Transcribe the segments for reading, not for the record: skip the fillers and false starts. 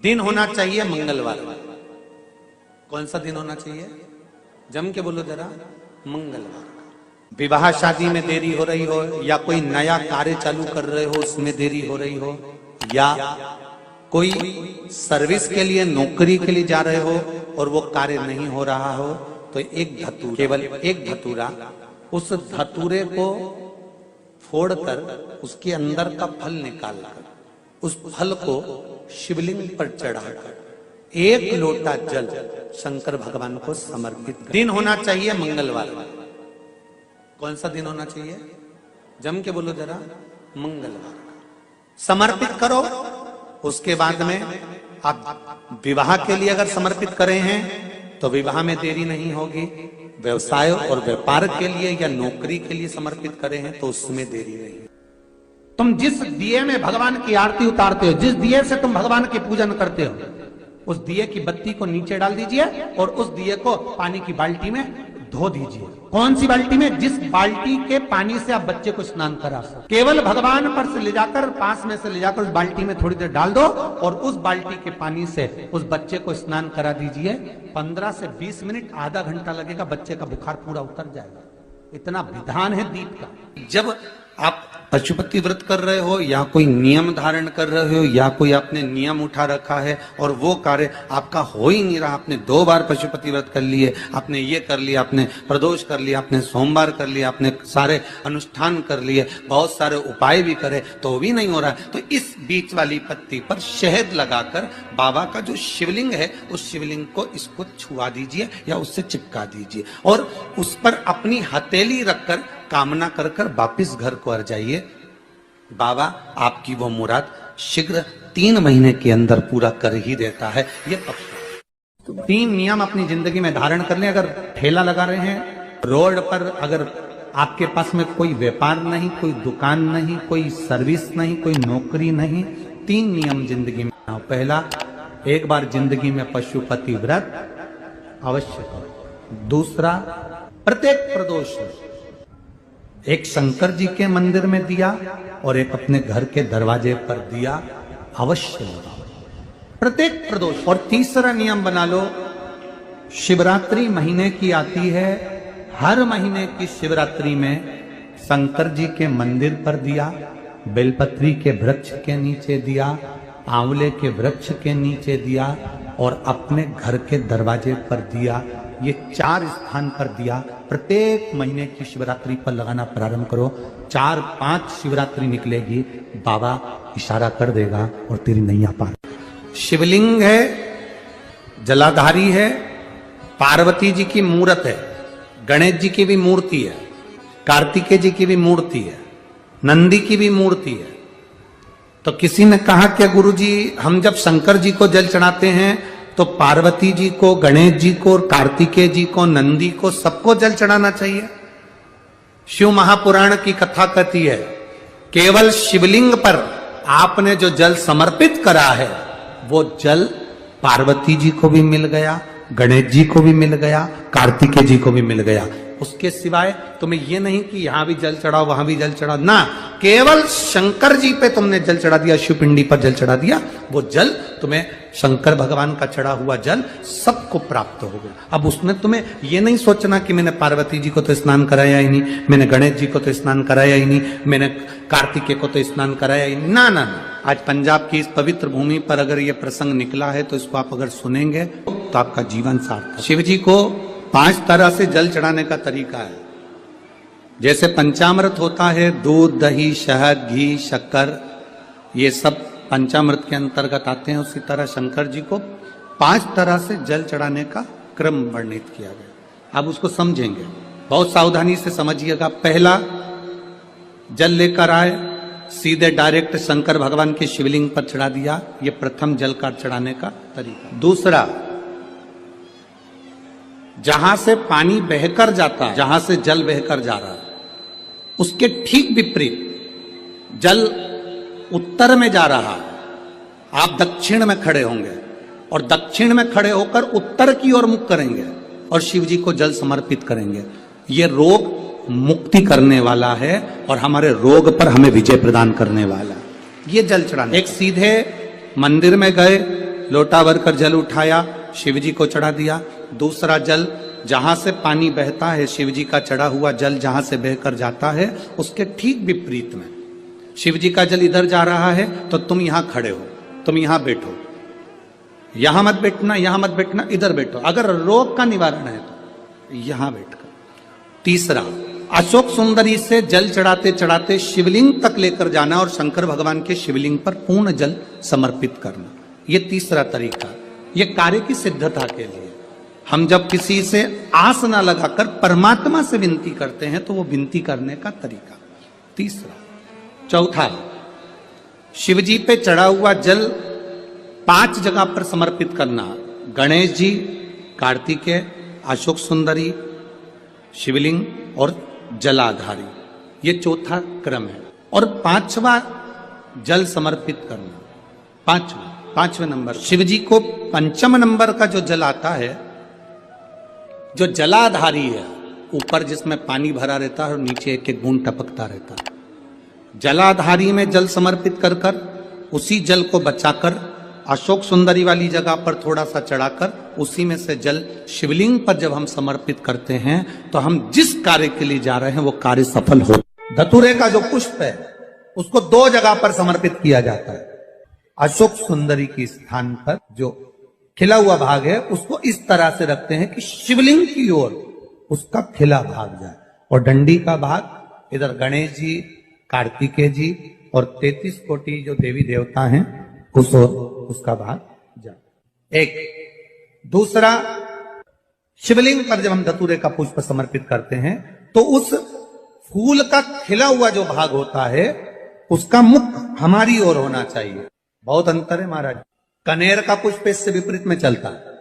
दिन होना चाहिए मंगलवार। कौन सा दिन होना चाहिए? जम के बोलो जरा। मंगलवार। विवाह शादी में देरी हो रही हो, या कोई नया कार्य चालू कर रहे हो उसमें देरी हो रही हो, या कोई सर्विस के लिए नौकरी के लिए जा रहे हो और वो कार्य नहीं हो रहा हो, तो एक धतूरा, केवल एक धतूरा, उस धतूरे को फोड़कर उसके अंदर का फल निकालकर उस फल को शिवलिंग पर चढ़ाकर एक लोटा जल शंकर भगवान को समर्पित कर। दिन होना चाहिए मंगलवार। कौन सा दिन होना चाहिए? जम के बोलो जरा। मंगलवार। समर्पित करो। उसके बाद में आप विवाह के लिए अगर समर्पित करें हैं तो विवाह में देरी नहीं होगी। व्यवसाय और व्यापार के लिए या नौकरी के लिए समर्पित करें हैं तो उसमें देरी नहीं। तुम जिस दिए में भगवान की आरती उतारते हो, जिस दिए से तुम भगवान की पूजन करते हो, उस दिए की बत्ती को नीचे डाल दीजिए और उस दिए को पानी की बाल्टी में धो दीजिए। कौन सी बाल्टी में? जिस बाल्टी के पानी से आप बच्चे को स्नान करा सकते। केवल भगवान पर से ले जाकर, पास में से ले जाकर उस बाल्टी में थोड़ी देर डाल दो और उस बाल्टी के पानी से उस बच्चे को स्नान करा दीजिए। 15 से 20 मिनट, आधा घंटा लगेगा, बच्चे का बुखार पूरा उतर जाएगा। इतना विधान है दीप का। जब आप पशुपति व्रत कर रहे हो या कोई नियम धारण कर रहे हो या कोई आपने नियम उठा रखा है और वो कार्य आपका हो ही नहीं रहा, आपने 2 बार पशुपति व्रत कर लिए, आपने ये कर लिया, आपने प्रदोष कर लिया, आपने सोमवार कर लिया, आपने सारे अनुष्ठान कर लिए, बहुत सारे उपाय भी करे तो भी नहीं हो रहा, तो इस बीच वाली पत्ती पर शहद लगाकर बाबा का जो शिवलिंग है उस शिवलिंग को इसको छुआ दीजिए या उससे चिपका दीजिए और उस पर अपनी हथेली रखकर कामना कर कर वापिस घर को आ जाइए। बाबा आपकी वो मुराद शीघ्र 3 महीने के अंदर पूरा कर ही देता है। ये तो 3 नियम अपनी जिंदगी में धारण कर लें। अगर ठेला लगा रहे हैं रोड पर, अगर आपके पास में कोई व्यापार नहीं, कोई दुकान नहीं, कोई सर्विस नहीं, कोई नौकरी नहीं, 3 नियम जिंदगी में। पहला, एक बार जिंदगी में पशुपति व्रत अवश्य करो। दूसरा, प्रत्येक प्रदोष एक शंकर जी के मंदिर में दिया और एक अपने घर के दरवाजे पर दिया अवश्य लगाओ, प्रत्येक प्रदोष। और तीसरा नियम बना लो, शिवरात्रि महीने की आती है, हर महीने की शिवरात्रि में शंकर जी के मंदिर पर दिया, बेलपत्री के वृक्ष के नीचे दिया, आंवले के वृक्ष के नीचे दिया और अपने घर के दरवाजे पर दिया। ये 4 स्थान पर दिया। प्रत्येक महीने की शिवरात्रि पर लगाना प्रारंभ करो। 4-5 शिवरात्रि निकलेगी, बाबा इशारा कर देगा और तेरी नैया पार। शिवलिंग है, जलाधारी है, पार्वती जी की मूर्त है, गणेश जी की भी मूर्ति है, कार्तिकेय जी की भी मूर्ति है, नंदी की भी मूर्ति है। तो किसी ने कहा कि गुरुजी हम जब शंकर जी को जल चढ़ाते हैं तो पार्वती जी को, गणेश जी को और कार्तिकेय जी को, नंदी को, सबको जल चढ़ाना चाहिए। शिव महापुराण की कथा कहती है केवल शिवलिंग पर आपने जो जल समर्पित करा है वो जल पार्वती जी को भी मिल गया, गणेश जी को भी मिल गया, कार्तिकेय जी को भी मिल गया। उसके सिवाय तुम्हें ये नहीं कि यहां भी जल चढ़ाओ वहां भी जल चढ़ाओ, ना, केवल शंकर जी पे तुमने जल चढ़ा दिया, शिव पिंडी पर जल चढ़ा दिया, वो जल तुम्हें शंकर भगवान का चढ़ा हुआ जल सबको प्राप्त हो गया। अब उसमें तुम्हें ये नहीं सोचना कि मैंने पार्वती जी को तो स्नान कराया ही नहीं, मैंने गणेश जी को तो स्नान कराया ही नहीं, मैंने कार्तिकेय को तो स्नान कराया ही नहीं। ना ना ना, आज पंजाब की इस पवित्र भूमि पर अगर ये प्रसंग निकला है तो इसको आप अगर सुनेंगे तो आपका जीवन सार्थक। शिव जी को 5 तरह से जल चढ़ाने का तरीका है। जैसे पंचामृत होता है, दूध, दही, शहद, घी, शक्कर, ये सब पंचामृत के अंतर्गत आते हैं। उसी तरह शंकर जी को 5 तरह से जल चढ़ाने का क्रम वर्णित किया गया। अब उसको समझेंगे, बहुत सावधानी से समझिएगा। पहला, जल लेकर आए, सीधे डायरेक्ट शंकर भगवान के शिवलिंग पर चढ़ा दिया, ये प्रथम जल का चढ़ाने का तरीका। दूसरा, जहां से पानी बहकर जाता है, जहां से जल बहकर जा रहा है, उसके ठीक विपरीत जल उत्तर में जा रहा है, आप दक्षिण में खड़े होंगे और दक्षिण में खड़े होकर उत्तर की ओर मुख करेंगे और शिव जी को जल समर्पित करेंगे। ये रोग मुक्ति करने वाला है और हमारे रोग पर हमें विजय प्रदान करने वाला। ये जल चढ़ाना। एक सीधे मंदिर में गए, लोटा भरकर जल उठाया, शिव जी को चढ़ा दिया। दूसरा जल, जहां से पानी बहता है, शिव जी का चढ़ा हुआ जल जहां से बहकर जाता है, उसके ठीक विपरीत में शिव जी का जल इधर जा रहा है तो तुम यहां खड़े हो, तुम यहां बैठो, यहां मत बैठना, यहां मत बैठना, इधर बैठो। अगर रोग का निवारण है तो यहां बैठकर। तीसरा, अशोक सुंदरी से जल चढ़ाते चढ़ाते शिवलिंग तक लेकर जाना और शंकर भगवान के शिवलिंग पर पूर्ण जल समर्पित करना। ये तीसरा तरीका, ये कार्य की सिद्धता के लिए। हम जब किसी से आस ना लगाकर परमात्मा से विनती करते हैं तो वो विनती करने का तरीका तीसरा। चौथा, शिव जी पे चढ़ा हुआ जल 5 जगह पर समर्पित करना। गणेश जी, कार्तिकेय, अशोक सुंदरी, शिवलिंग और जलाधारी, ये चौथा क्रम है। और 5वां जल समर्पित करना, 5वें नंबर। शिव जी को 5वें नंबर का जो जल आता है, जो जलाधारी है, ऊपर जिसमें पानी भरा रहता है और नीचे एक एक बूंद टपकता रहता है, जलाधारी में जल समर्पित कर कर उसी जल को बचाकर अशोक सुंदरी वाली जगह पर थोड़ा सा चढ़ाकर उसी में से जल शिवलिंग पर जब हम समर्पित करते हैं तो हम जिस कार्य के लिए जा रहे हैं वो कार्य सफल हो। धतूरे का जो पुष्प है उसको 2 जगह पर समर्पित किया जाता है। अशोक सुंदरी के स्थान पर जो खिला हुआ भाग है उसको इस तरह से रखते हैं कि शिवलिंग की ओर उसका खिला भाग जाए, और डंडी का भाग इधर गणेश जी, कार्तिकेय जी और 33 कोटि जो देवी देवता हैं उस ओर उसका भाग जाए। एक दूसरा, शिवलिंग पर जब हम धतूरे का पुष्प समर्पित करते हैं तो उस फूल का खिला हुआ जो भाग होता है उसका मुख हमारी ओर होना चाहिए। बहुत अंतर है महाराज। कनेर का पुष्प इससे विपरीत में चलता है।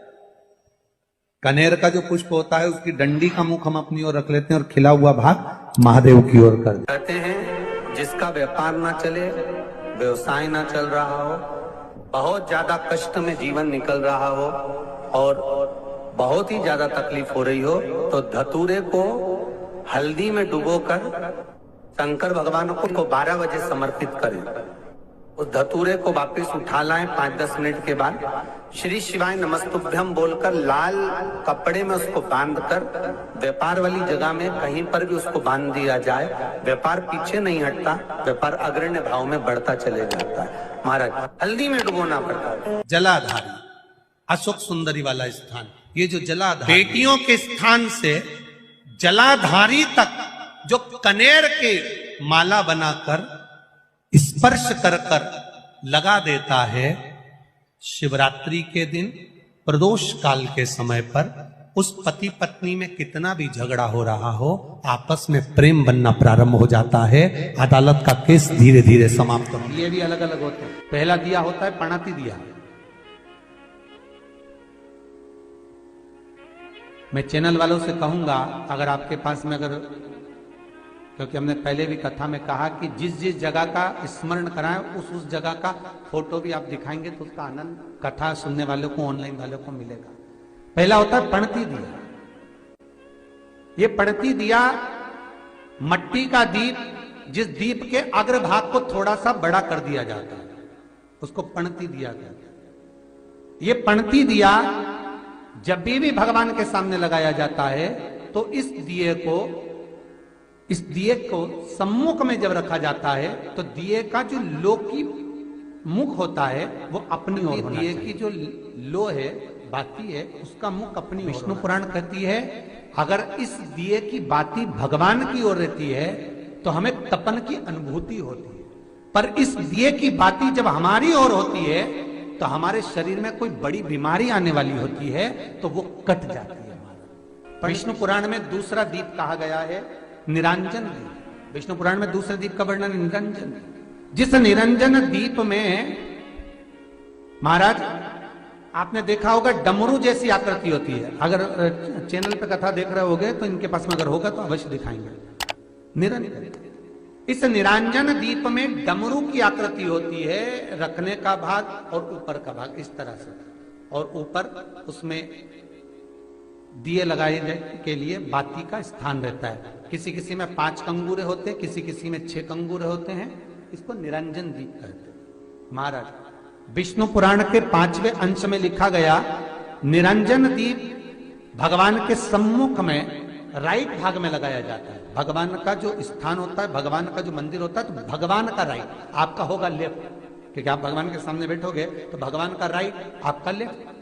कनेर का जो पुष्प होता है उसकी डंडी का मुख हम अपनी ओर रख लेते हैं और खिला हुआ भाग महादेव की ओर कर देते हैं। जिसका व्यापार ना चले, व्यवसाय ना चल रहा हो, बहुत ज्यादा कष्ट में जीवन निकल रहा हो और बहुत ही ज्यादा तकलीफ हो रही हो, तो धतूरे को हल्दी में डुबोकर शंकर भगवान को 12 बजे समर्पित करें। उस धतूरे को वापस उठा लाएं 5-10 मिनट के बाद, श्री शिवाय नमस्तुभ्यम बोलकर लाल कपड़े में उसको बांधकर व्यापार वाली जगह में कहीं पर भी उसको बांध दिया जाए। व्यापार पीछे नहीं हटता, व्यापार अग्रण्य भाव में बढ़ता चले जाता है। महाराज, हल्दी में डुबोना पड़ता है। जलाधारी, अशोक सुंदरी वाला स्थान, ये जो जलाधारी, बेटियों के स्थान से जलाधारी तक जो कनेर के माला बनाकर स्पर्श कर कर लगा देता है, शिवरात्रि के दिन प्रदोष काल के समय पर उस पति पत्नी में कितना भी झगड़ा हो रहा हो, आपस में प्रेम बनना प्रारंभ हो जाता है। अदालत का केस धीरे धीरे समाप्त हो। ये भी अलग अलग होते हैं। पहला दिया होता है पणाती दिया। मैं चैनल वालों से कहूंगा, अगर आपके पास में क्योंकि हमने पहले भी कथा में कहा कि जिस जिस जगह का स्मरण कराएं उस जगह का फोटो भी आप दिखाएंगे तो उसका आनंद कथा सुनने वालों को, ऑनलाइन वालों को मिलेगा। पहला होता है पणती दिया। ये पणती दिया मट्टी का दीप, जिस दीप के अग्रभाग को थोड़ा सा बड़ा कर दिया जाता है, उसको पणती दिया कहते हैं। ये पणती दिया जब भी भगवान के सामने लगाया जाता है तो इस दिए को सम्मुख में जब रखा जाता है तो दिए का जो लो की मुख होता है वो अपनी ओर होना चाहिए। दिए की जो लो है, बाती है, उसका मुख अपनी। विष्णु पुराण कहती है अगर इस दिए की बाती भगवान की ओर रहती है तो हमें तपन की अनुभूति होती है, पर इस दिए की बाती जब हमारी ओर होती है तो हमारे शरीर में कोई बड़ी बीमारी आने वाली होती है तो वो कट जाती है हमारा। विष्णु पुराण में दूसरा दीप कहा गया है निरंजन दीप। विष्णु पुराण में दूसरे दीप का वर्णन निरंजन। जिस निरंजन दीप में महाराज आपने देखा होगा डमरू जैसी आकृति होती है। अगर चैनल पे कथा देख रहे होगे तो इनके पास में अगर होगा तो अवश्य दिखाएंगे। निरंजन, इस निरंजन दीप में डमरू की आकृति होती है, रखने का भाग और ऊपर का भाग इस तरह से, और ऊपर उसमें दिए लगाए के लिए बाती का स्थान रहता है। किसी किसी में 5 कंगूरे होते हैं, किसी किसी में 6 कंगूरे होते हैं। इसको निरंजन दीप कहते हैं। महाराज विष्णु पुराण के 5वें अंश में लिखा गया, निरंजन दीप भगवान के सम्मुख में राइट भाग में लगाया जाता है। भगवान का जो स्थान होता है, भगवान का जो मंदिर होता है, तो भगवान का राइट, आपका होगा लेफ्ट, क्योंकि आप भगवान के सामने बैठोगे तो भगवान का राइट, आपका लेफ्ट।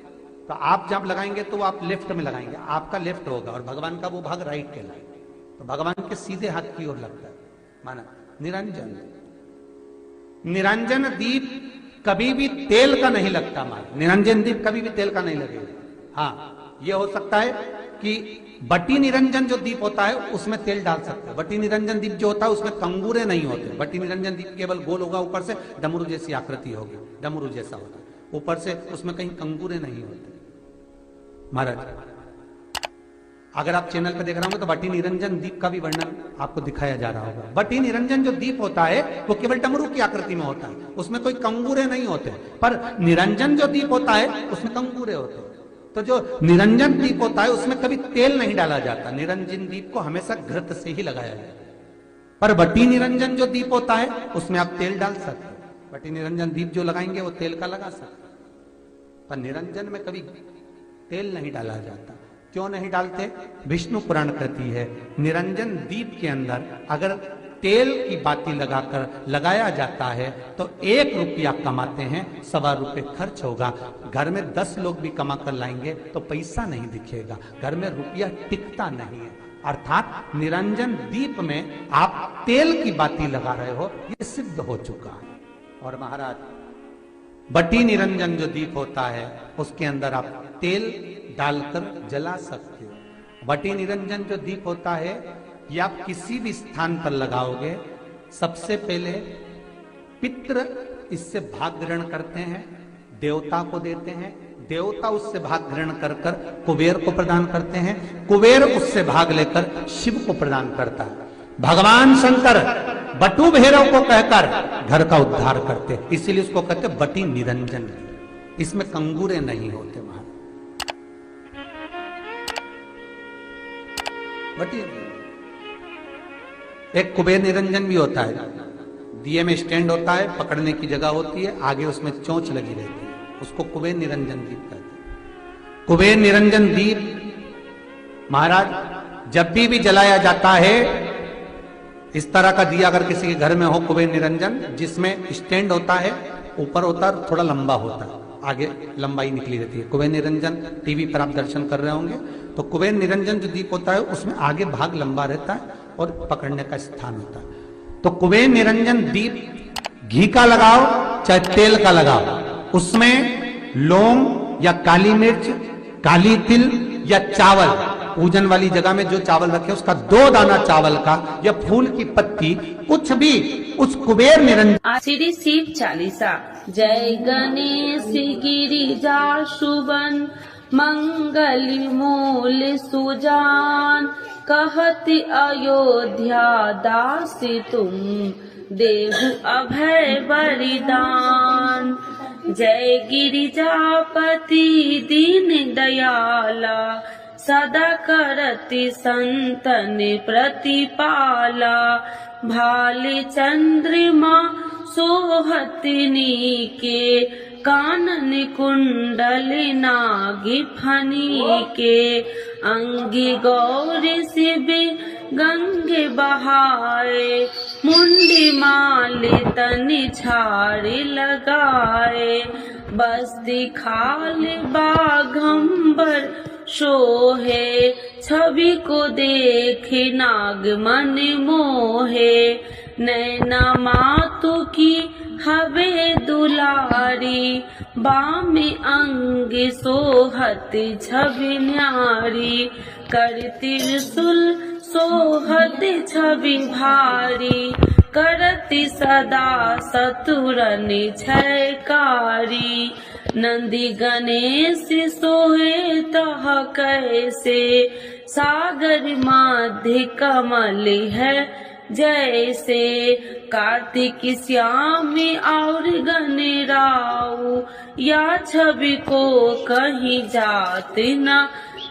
तो आप जब लगाएंगे तो आप लेफ्ट में लगाएंगे, आपका लेफ्ट होगा और भगवान का वो भाग राइट कहलाएगा। तो भगवान के सीधे हाथ की ओर लगता है। माना निरंजन, निरंजन दीप कभी भी तेल का नहीं लगता। माना निरंजन दीप कभी भी तेल का नहीं लगेगा। हाँ, ये हो सकता है कि बटी निरंजन जो दीप होता है उसमें तेल डाल सकते हैं। बटी निरंजन दीप जो होता है उसमें कंगूरे नहीं होते। बटी निरंजन दीप केवल गोल होगा, ऊपर से डमरू जैसी आकृति होगी, डमरू जैसा होता है, ऊपर से उसमें कहीं कंगूरे नहीं होते। महाराज, अगर आप चैनल पर देख रहे होंगे तो बटी निरंजन दीप का भी वर्णन आपको दिखाया जा रहा होगा। बटी निरंजन जो दीप होता है वो केवल डमरू की आकृति में होता है, उसमें कोई कंगूरे नहीं होते। पर निरंजन जो दीप होता है उसमें कंगूरे होते हैं। तो जो निरंजन दीप होता है उसमें कभी तेल नहीं डाला जाता। निरंजन दीप को हमेशा घृत से ही लगाया जाता है। पर बटी निरंजन जो दीप होता है उसमें आप तेल डाल सकते हो। बटी निरंजन दीप जो लगाएंगे वो तेल का लगा सकते, पर निरंजन में कभी तेल नहीं डाला जाता। क्यों नहीं डालते? विष्णु पुराण कहती है, निरंजन दीप के अंदर अगर तेल की बाती लगाकर लगाया जाता है तो 1 रुपया कमाते हैं, 1.25 रुपये खर्च होगा। घर में 10 लोग भी कमा कर लाएंगे तो पैसा नहीं दिखेगा, घर में रुपया टिकता नहीं है। अर्थात निरंजन दीप में आप तेल की बाती लगा रहे हो, ये सिद्ध हो चुका है। और महाराज, बटी निरंजन जो दीप होता है उसके अंदर आप तेल डालकर जला सकते हो। बटी निरंजन जो दीप होता है ये आप किसी भी स्थान पर लगाओगे, सबसे पहले पितृ इससे भाग ग्रहण करते हैं, देवता को देते हैं, देवता उससे भाग ग्रहण कर कर कुबेर को प्रदान करते हैं, कुबेर उससे भाग लेकर शिव को प्रदान करता है। भगवान शंकर बटु भैरव को कहकर घर का उद्धार करते हैं, इसीलिए उसको कहते हैं बटी निरंजन। इसमें कंगूरे नहीं होते। महाराज, बटी एक कुबेर निरंजन भी होता है, दिए में स्टैंड होता है, पकड़ने की जगह होती है, आगे उसमें चोंच लगी रहती है, उसको कुबेर निरंजन दीप कहते हैं। कुबेर निरंजन दीप महाराज जब भी जलाया जाता है, इस तरह का दिया अगर किसी के घर में हो कुबेर निरंजन, जिसमें स्टैंड होता है, ऊपर होता है, थोड़ा लंबा होता है, आगे लंबाई निकली रहती है। कुबेर निरंजन टीवी पर आप दर्शन कर रहे होंगे तो कुबेर निरंजन जो दीप होता है उसमें आगे भाग लंबा रहता है और पकड़ने का स्थान होता है। तो कुबेर निरंजन दीप घी का लगाओ चाहे तेल का लगाओ, उसमें लौंग या काली मिर्च, काली तिल या चावल, पूजन वाली जगह में जो चावल रखे उसका 2 दाना चावल का या फूल की पत्ती, कुछ भी उस कुबेर निरंजन। श्री शिव चालीसा। जय गणेश गिरिजा शुभन मंगल मूल सुजान, कहति अयोध्या दासी तुम देहु अभय वरदान। जय गिरिजापति दीन दयाला, सदा करति संतन प्रतिपाला। भाले चंद्रमा सोहतनी के, कानन कुंडल नागी फनी के। अंगी गौरी शिव गंगे बहाए, मुंडी माले तनि छाड़ी लगाए। बस्ती खाल बाघंबर शोहे, छवि को देखे नाग मन मोहे। नैना मातु की हवे दुलारी, बामे अंग सोहत छवि न्यारी। कर त्रिशूल सोहत छवि भारी, करति सदा सतुरन छयकारी। नंदी गणेश सोहे तह कैसे, सागर मध्य कमल है जैसे। कार्तिक श्याम और गणराऊ, या छवि को कहीं जात न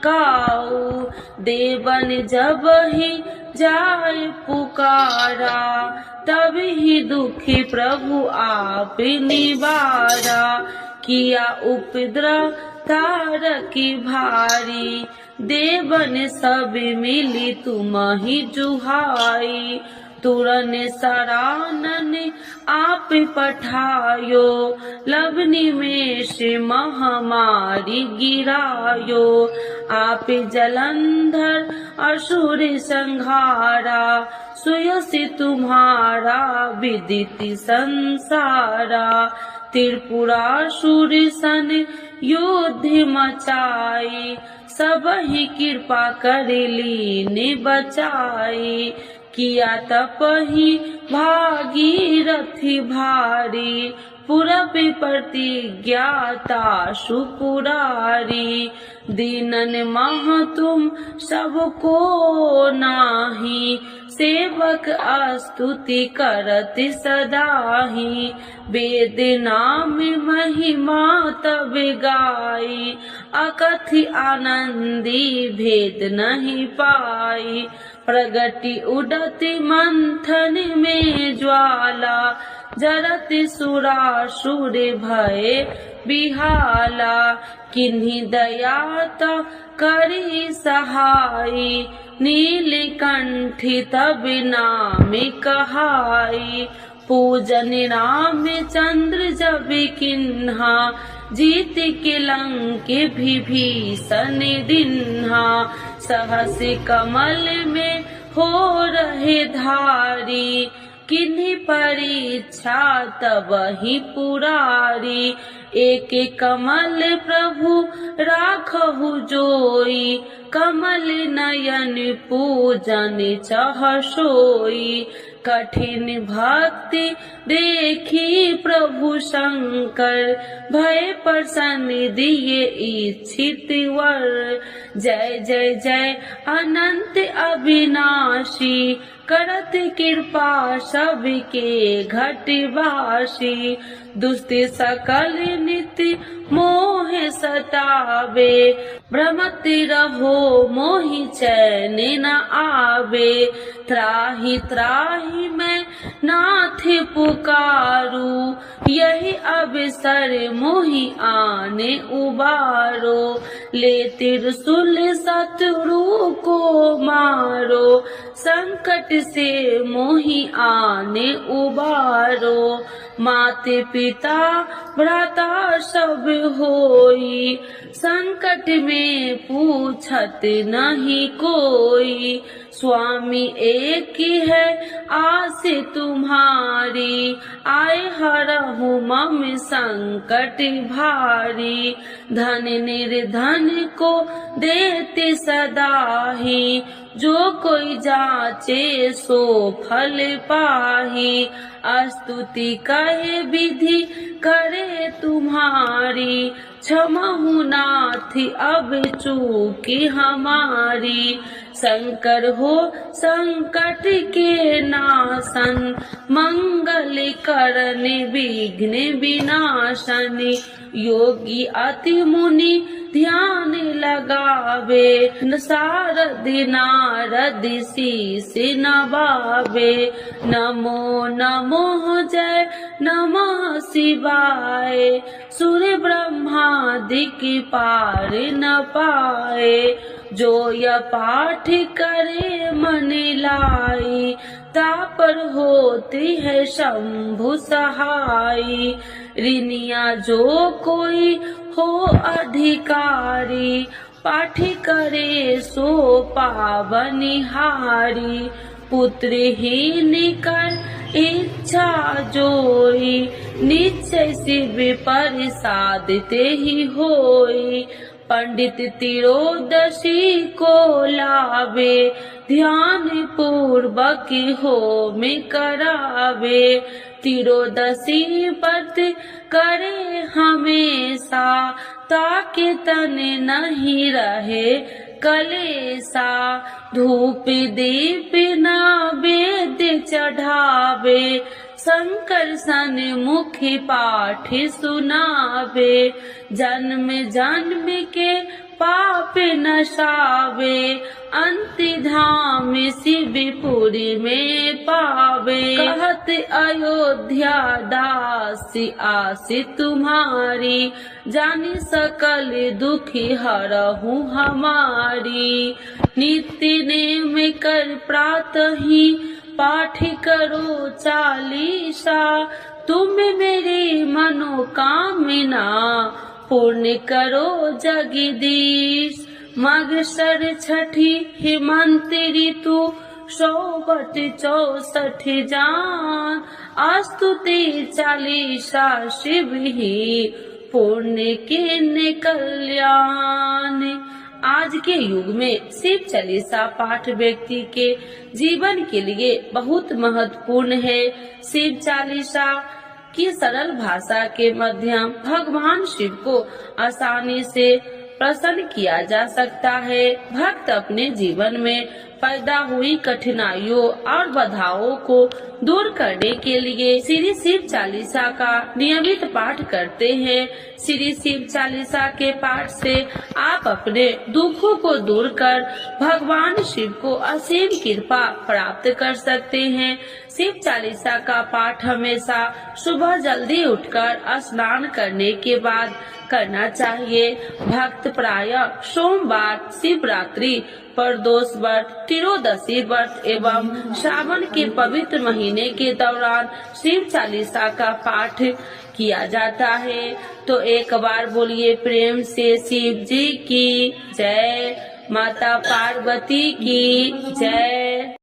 काऊ। देवन जब ही जाय पुकारा, तब ही दुखी प्रभु आप निवारा। किया उपद्रव तारकी भारी, देवन सब मिली तुम ही जुहाई। तुरन सरानन आप पठायो, लवनी में से महामारी गिरायो। आप जलंधर असुर संहारा, सुयसि तुम्हारा विदित संसारा। त्रिपुरासुर सन युद्ध मचाई, सब ही कृपा कर लीन बचाई। किया तपहि भागीरथी भारी, पूरब प्रतिज्ञाता सुपुरारी। दीनन मह तुम सबको नाही, सेवक स्तुति करत सदाही। वेद नाम महिमा तब गाई, अकथि आनंदी भेद नहीं पाई। प्रगति उडति मंथन में ज्वाला, जरत सुरासुर भय बिहाला। किन्हीं दयात करी सहाई, नीलकंठी तब नाम कहाई। पूजन राम चंद्र जब किन्हा, जीत के लंक विभीषण दिन्हा। सहस कमल में हो रहे धारी, किन्हीं परीक्षा तब ही पुरारी। एक कमल प्रभु राखहु जोई, कमल नयन पूजन चह सोई। कठिन भक्ति देखी प्रभु शंकर, भय प्रसन्न दिए इच्छित वर। जय जय जय अनंत अविनाशी, करत कृपा सबके घटवासी। दुष्ट सकल नित्य मोह सतावे, भ्रमत रहो मोहि चैन न आवे। त्राहि त्राहि मैं नाथ पुकारू, यही अवसर मोहि आने उबारो। ले त्रिशूल शत्रु को मारो, संकट से मोहि आने उबारो। माते पिता भ्राता सब होई, संकट में पूछत नहीं कोई। स्वामी एक है आस तुम्हारी, आए हरहु मम संकट भारी। धन निर्धन को देते सदाही, जो कोई जाचे सो फल पाही। स्तुति कहे विधि करे तुम्हारी, क्षमहु नाथ अब चूकी हमारी। शंकर हो संकट के नाशन, मंगल करन विघ्न विनाशन। योगी अति मुनि ध्यान लगावे, सारद नारद शीस नवावे। नमो नमो जय नमः शिवाय, सुर ब्रह्मादिक पार न पाए। जो यह पाठ करे मन लाई, तापर होती है शंभु सहाई। ऋनिया जो कोई हो अधिकारी, पाठ करे सो पावनिहारी। पुत्रहीन कर इच्छा जोई, निश्चय शिव प्रसाद ते ही होई। पंडित तिरोदशी को लावे, ध्यान पूर्वक होम करावे। तिरोदशी व्रत करे हमेशा, ताके तन नहीं रहे कलेसा। धूप दीप नैवेद्य चढ़ावे, शंकर सन मुखी पाठ सुनावे, जन्म जन्म के पाप नशावे, अंति धाम शिवपुरी में पावे। कहत अयोध्या दासी आसी तुम्हारी, जानी सकल दुखी हरहु हमारी। नित्य नेम कर प्रातः ही पाठ करो चालीसा, तुम मेरी मनोकामना पूर्ण करो जगदीश। माघशर छठी हेमंत ऋतु 164 जान, स्तुति चालीसा शिव ही पुण्य के कल्याण। आज के युग में शिव चालीसा पाठ व्यक्ति के जीवन के लिए बहुत महत्वपूर्ण है। शिव चालीसा की सरल भाषा के माध्यम भगवान शिव को आसानी से प्रसन्न किया जा सकता है। भक्त अपने जीवन में पैदा हुई कठिनाइयों और बाधाओं को दूर करने के लिए श्री शिव चालीसा का नियमित पाठ करते हैं। श्री शिव चालीसा के पाठ से आप अपने दुखों को दूर कर भगवान शिव को असीम कृपा प्राप्त कर सकते हैं। शिव चालीसा का पाठ हमेशा सुबह जल्दी उठकर स्नान करने के बाद करना चाहिए। भक्त प्रायः सोमवार, शिवरात्रि, प्रदोष व्रत, त्रयोदशी व्रत एवं श्रावण के पवित्र महीने के दौरान शिव चालीसा का पाठ किया जाता है। तो एक बार बोलिए प्रेम से शिव जी की जय, माता पार्वती की जय।